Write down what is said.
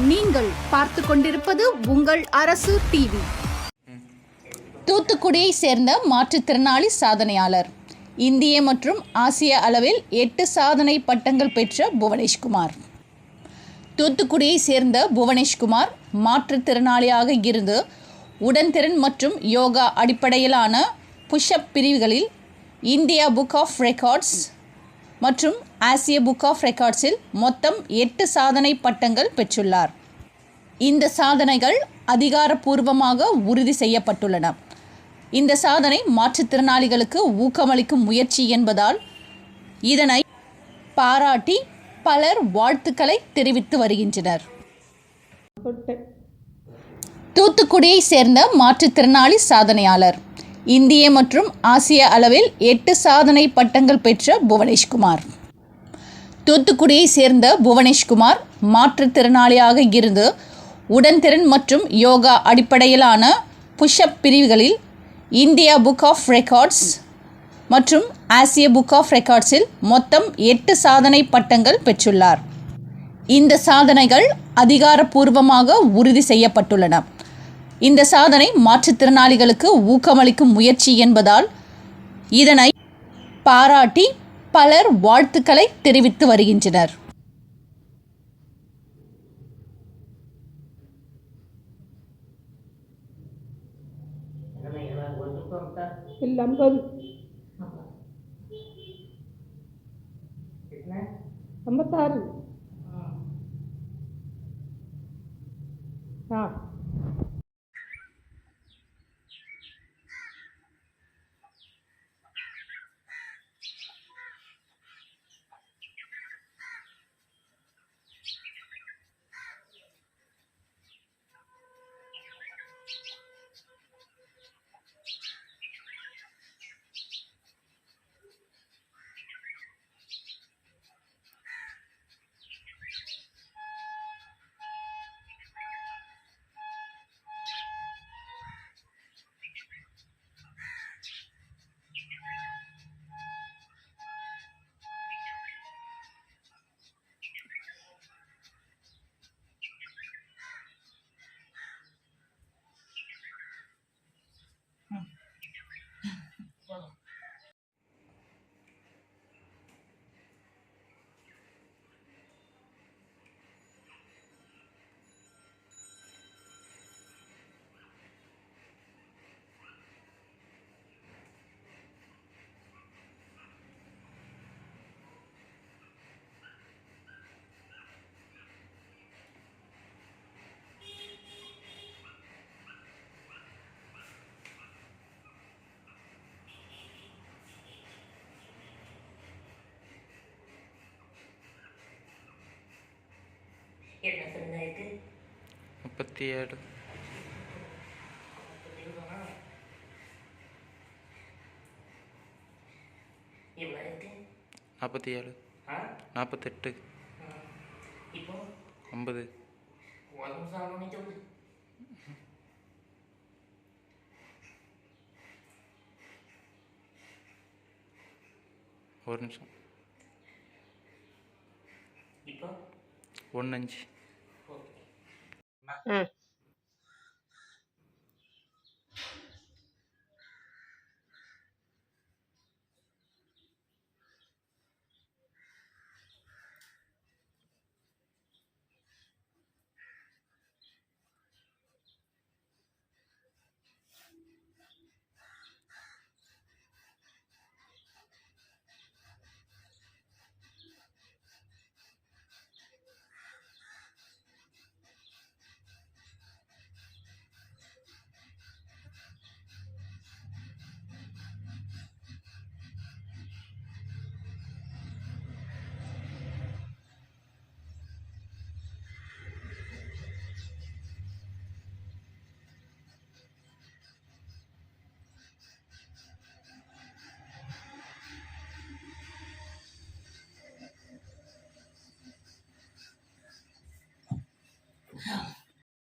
நீங்கள் பார்த்து கொண்டிருப்பது உங்கள் அரசு டிவி. தூத்துக்குடியை சேர்ந்த மாற்றுத்திறனாளி சாதனையாளர். இந்திய மற்றும் ஆசிய அளவில் 8 சாதனை பட்டங்கள் பெற்ற புவனேஷ்குமார். தூத்துக்குடியை சேர்ந்த புவனேஷ்குமார் மாற்றுத்திறனாளியாக இருந்து உடன்திறன் மற்றும் யோகா அடிப்படையிலான புஷ்அப் பிரிவுகளில் இந்தியா புக் ஆஃப் ரெக்கார்ட்ஸ் மற்றும் ஆசிய புக் ஆஃப் ரெக்கார்ட்ஸில் மொத்தம் 8 சாதனை பட்டங்கள் பெற்றுள்ளார். இந்த சாதனைகள் அதிகாரப்பூர்வமாக உறுதி செய்யப்பட்டுள்ளன. இந்த சாதனை மாற்றுத்திறனாளிகளுக்கு ஊக்கமளிக்கும் முயற்சி என்பதால் இதனை பாராட்டி பலர் வாழ்த்துக்களை தெரிவித்து வருகின்றனர். தூத்துக்குடியை சேர்ந்த மாற்றுத்திறனாளி சாதனையாளர். இந்திய மற்றும் ஆசிய அளவில் 8 சாதனை பட்டங்கள் பெற்ற புவனேஷ்குமார். தூத்துக்குடியை சேர்ந்த புவனேஷ்குமார் மாற்றுத்திறனாளியாக இருந்து உடன்திறன் மற்றும் யோகா அடிப்படையிலான புஷ்அப் பிரிவுகளில் இந்தியா புக் ஆஃப் ரெக்கார்ட்ஸ் மற்றும் ஆசிய புக் ஆஃப் ரெக்கார்ட்ஸில் மொத்தம் 8 சாதனை பட்டங்கள் பெற்றுள்ளார். இந்த சாதனைகள் அதிகாரப்பூர்வமாக உறுதி செய்யப்பட்டுள்ளன. இந்த சாதனை மாற்றுத்திறனாளிகளுக்கு ஊக்கமளிக்கும் முயற்சி என்பதால் இதனை பாராட்டி பலர் வாழ்த்துக்களை தெரிவித்து வருகின்றனர். என்ன சொல்லுங்க இருக்கு 37 இவ்வளோ இருக்கு 47 48 இப்போ 50 ஒரு நிமிஷம் சொல்லு. ஒரு நிமிஷம் இப்போ 1 5 ஓகே